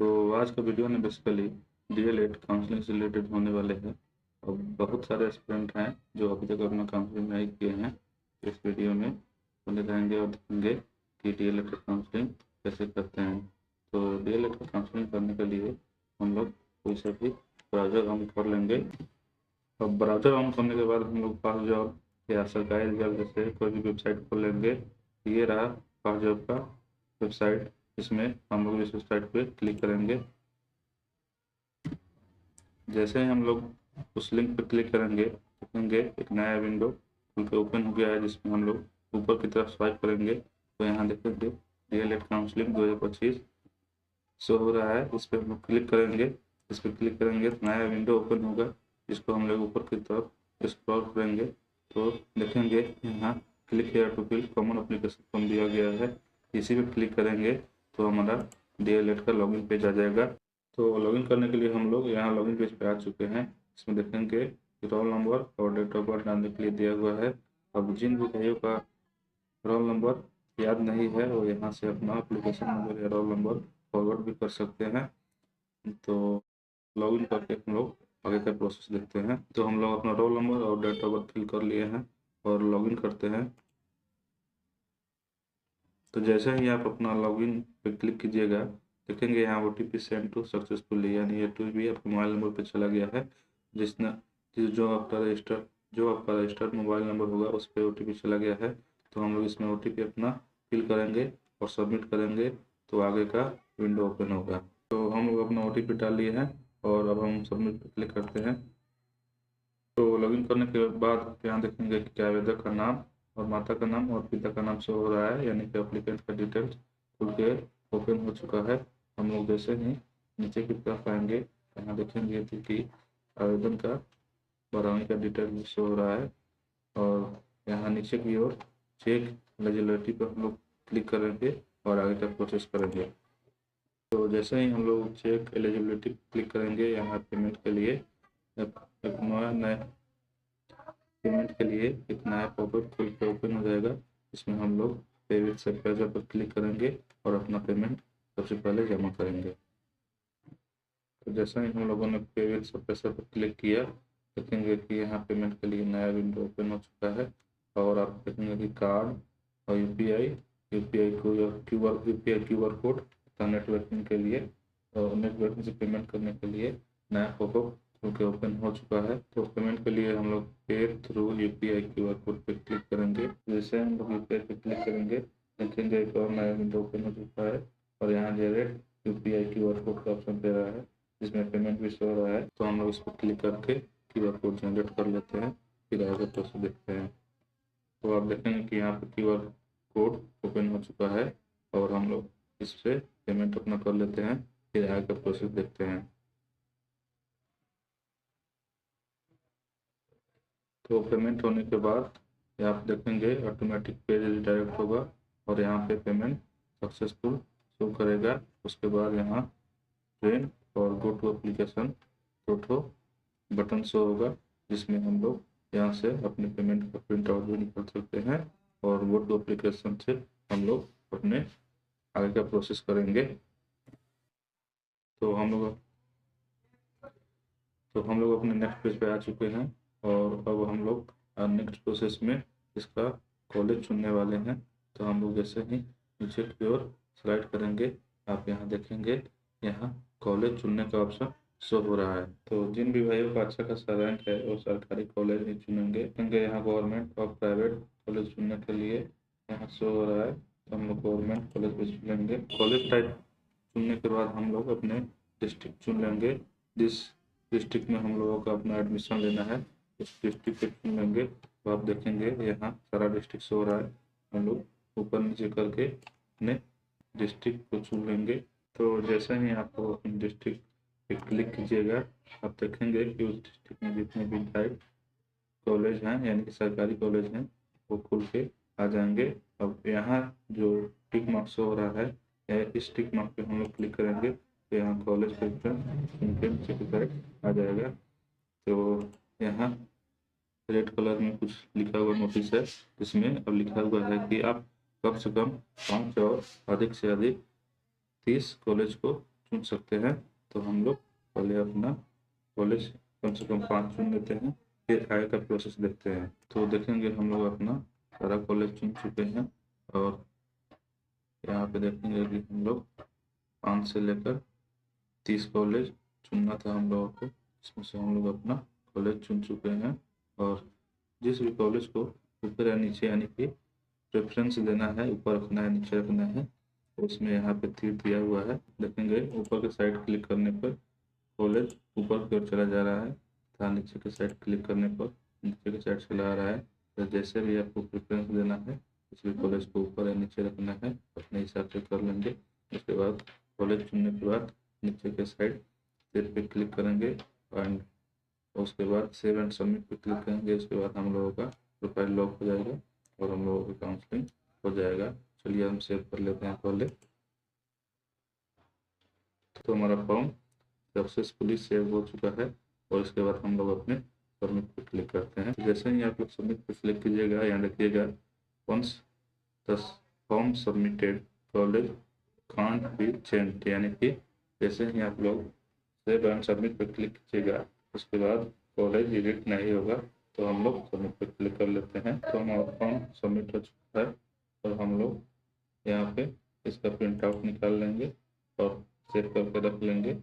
तो आज का वीडियो में बेसिकली डीएलएड काउंसलिंग से रिलेटेड होने वाले हैं और बहुत सारे एस्पिरेंट हैं जो अभी तक अपना काउंसलिंग नहीं किए हैं। इस वीडियो में बने रहेंगे और देखेंगे कि डीएलएड का काउंसलिंग कैसे करते हैं। तो डीएलएड का काउंसलिंग करने के लिए हम लोग कोई सा भी ब्राउज़र ऑन कर लेंगे और ब्राउज़र ऑन करने के बाद हम लोग फास्ट जॉब या सरकारी रिजल्ट जैसे कोई भी वेबसाइट खोल लेंगे। ये रहा फास्ट जॉब का वेबसाइट। इसमें हम लोग इस वेबसाइट पे क्लिक करेंगे। जैसे ही हम लोग उस लिंक पर क्लिक करेंगे देखेंगे एक नया विंडो खुल के ओपन हो गया है, जिसमें हम लोग ऊपर की तरफ स्वाइप करेंगे तो यहाँ देखेंगे डीएलएड काउंसलिंग 2025 शो हो रहा है। इस पर हम लोग क्लिक करेंगे। इस पर क्लिक करेंगे तो नया विंडो ओपन होगा, जिसको हम लोग ऊपर की तरफ स्क्रॉल करेंगे तो देखेंगे यहाँ click here to fill common application form दिया गया है। इसी पे क्लिक करेंगे तो हमारा डीएलएड का लॉगिन पेज आ जाएगा। तो लॉगिन करने के लिए हम लोग यहाँ लॉगिन पेज पे आ चुके हैं। इसमें देखेंगे रोल नंबर और डेट ऑफ बर्थ डालने के लिए दिया हुआ है। अब जिन भी भाइयों का रोल नंबर याद नहीं है वो यहाँ से अपना एप्लीकेशन नंबर या रोल नंबर फॉरवर्ड भी कर सकते हैं। तो लॉगिन करके हम लोग आगे का प्रोसेस देखते हैं। तो हम लोग अपना रोल नंबर और डेट ऑफ बर्थ फिल कर लिए हैं और लॉगिन करते हैं। तो जैसे ही आप अपना लॉगिन पे क्लिक कीजिएगा देखेंगे यहाँ OTP सेंड टू सक्सेसफुली, यानी ये टू भी आपके मोबाइल नंबर पे चला गया है। जो आपका रजिस्टर्ड मोबाइल नंबर होगा उस पर OTP चला गया है। तो हम लोग इसमें OTP अपना फिल करेंगे और सबमिट करेंगे तो आगे का विंडो ओपन होगा। तो हम लोग अपना OTP डाल लिए हैं और अब हम सबमिट पे क्लिक करते हैं। तो लॉगिन करने के बाद यहाँ देखेंगे कि क्या आवेदक का नाम और माता का नाम और पिता का नाम शो हो रहा है, यानी कि एप्लीकेंट का डिटेल्स खुल के ओपन हो चुका है। हम लोग जैसे ही नीचे की तरफ आएंगे यहाँ देखेंगे कि आवेदन का 12वीं का डिटेल शो हो रहा है और यहाँ नीचे की ओर चेक एलिजिबिलिटी पर हम लोग क्लिक करेंगे और आगे का प्रोसेस करेंगे। तो जैसे ही हम लोग चेक एलिजिबिलिटी क्लिक करेंगे यहाँ पेमेंट के लिए एक नया पॉपअप खुल के ओपन हो जाएगा। इसमें हम लोग पे विथ सरप्राइजर पर क्लिक करेंगे और अपना पेमेंट सबसे पहले जमा करेंगे। तो जैसा ही हम लोगों ने पे विथ सरप्राइजर पर क्लिक किया देखेंगे कि यहाँ पेमेंट के लिए नया विंडो ओपन हो चुका है और आप देखेंगे कि कार्ड और यूपीआई क्यूआर कोड तथा नेटवर्किंग के लिए और नेटवर्किंग से पेमेंट करने के लिए नया पॉपअप खुल के ओपन हो चुका है। तो पेमेंट के लिए हम लोग पे थ्रू यूपीआई क्यूआर कोड पे क्लिक करेंगे। जैसे हम लोग यूपीआई पे क्लिक करेंगे देखेंगे एक और नया विंडो ओपन हो चुका है और यहाँ जनरेट यूपीआई क्यूआर कोड का ऑप्शन दे रहा है, जिसमें पेमेंट भी शो हो रहा है। तो हम लोग इस पर क्लिक करके क्यूआर कोड जनरेट कर लेते हैं, फिर आगे प्रोसेस देखते हैं। तो आप देखेंगे कि यहाँ पर क्यूआर कोड ओपन हो चुका है और हम लोग इससे पेमेंट अपना कर लेते हैं, फिर आगे का प्रोसेस देखते हैं। तो पेमेंट होने के बाद आप देखेंगे ऑटोमेटिक पेज रिडायरेक्ट होगा और यहाँ पे पेमेंट सक्सेसफुल शो करेगा। उसके बाद यहाँ ट्रेन और गो टू एप्लीकेशन टोटो बटन शो होगा, जिसमें हम लोग यहाँ से अपने पेमेंट का प्रिंट आउट भी निकाल सकते हैं और गो टू एप्लीकेशन से हम लोग अपने आगे का प्रोसेस करेंगे। तो हम लोग अपने नेक्स्ट पेज पे आ चुके हैं और अब हम लोग नेक्स्ट प्रोसेस में इसका कॉलेज चुनने वाले हैं। तो हम लोग जैसे ही नीचे की ओर स्लाइड करेंगे आप यहाँ देखेंगे यहाँ कॉलेज चुनने का ऑप्शन शो हो रहा है। तो जिन भी भाइयों का अच्छा खासा रैंक है वो सरकारी कॉलेज ही चुनेंगे। यहाँ गवर्नमेंट और प्राइवेट कॉलेज चुनने के लिए यहाँ शो हो रहा है, तो हम लोग गवर्नमेंट कॉलेज पे चुनेंगे। कॉलेज टाइप चुनने के बाद हम लोग अपने डिस्ट्रिक्ट चुन लेंगे। जिस डिस्ट्रिक्ट में हम लोगों का अपना एडमिशन लेना है उस डिस्ट्रिक्ट पे चुन लेंगे। तो आप देखेंगे यहाँ सारा डिस्ट्रिक्ट शो हो रहा है। हम लोग ऊपर नीचे करके अपने डिस्ट्रिक्ट को चुन लेंगे। तो जैसे ही आप अपने डिस्ट्रिक्ट पे क्लिक कीजिएगा आप देखेंगे कि उस डिस्ट्रिक्ट में जितने भी टाइप कॉलेज हैं यानी कि सरकारी कॉलेज हैं वो खुल के आ जाएंगे। अब यहाँ जो टिक मार्क शो हो रहा है इस टिक मार्क पे हम लोग क्लिक करेंगे तो यहाँ कॉलेज का नीचे की साइड आ जाएगा। तो यहाँ रेड कलर में कुछ लिखा हुआ नोटिस है, जिसमें अब लिखा हुआ है कि आप कम से कम 5 और अधिक से अधिक 30 कॉलेज को चुन सकते हैं। तो हम लोग पहले अपना कॉलेज कम से कम 5 चुन लेते हैं, फिर आगे का प्रोसेस देखते हैं। तो देखेंगे हम लोग अपना सारा कॉलेज चुन चुके हैं और यहाँ पे देखेंगे कि हम लोग 5 से लेकर 30 कॉलेज चुनना था हम लोगों को, इसमें से हम लोग अपना कॉलेज चुन चुके हैं। और जिस भी कॉलेज को ऊपर या नीचे यानी कि प्रेफरेंस देना है, ऊपर रखना है नीचे रखना है, उसमें यहाँ पे तीर दिया हुआ है। देखेंगे ऊपर के साइड क्लिक करने पर कॉलेज ऊपर की ओर चला जा रहा है तथा नीचे के साइड क्लिक करने पर नीचे के साइड चला आ रहा है। तो जैसे भी आपको प्रेफरेंस देना है, किसी भी कॉलेज को ऊपर या नीचे रखना है, अपने हिसाब से कर लेंगे। उसके बाद कॉलेज चुनने के बाद नीचे के साइड सेव पे क्लिक करेंगे एंड उसके बाद सेव एंड सबमिट पे क्लिक करेंगे। उसके बाद हम लोगों का प्रोफाइल लॉक हो जाएगा और हम लोगों की काउंसलिंग हो जाएगा। चलिए हम सेव कर लेते हैं पहले। तो हमारा फॉर्म सक्सेसफुली सेव हो चुका है और इसके बाद हम लोग अपने सबमिट पे क्लिक करते हैं। जैसे ही आप लोग सबमिट पे क्लिक कीजिएगा, यहाँ देखिएगा once the form submitted college can't be change, यानी कि जैसे ही आप लोग सेव एंड सबमिट पे क्लिक कीजिएगा उसके बाद कॉलेज एडिट नहीं होगा। तो हम लोग सबमिट पे क्लिक कर लेते हैं। तो हमारा फॉर्म सबमिट हो चुका है और हम लोग यहाँ पे इसका प्रिंट आउट निकाल लेंगे और सेव करके रख लेंगे।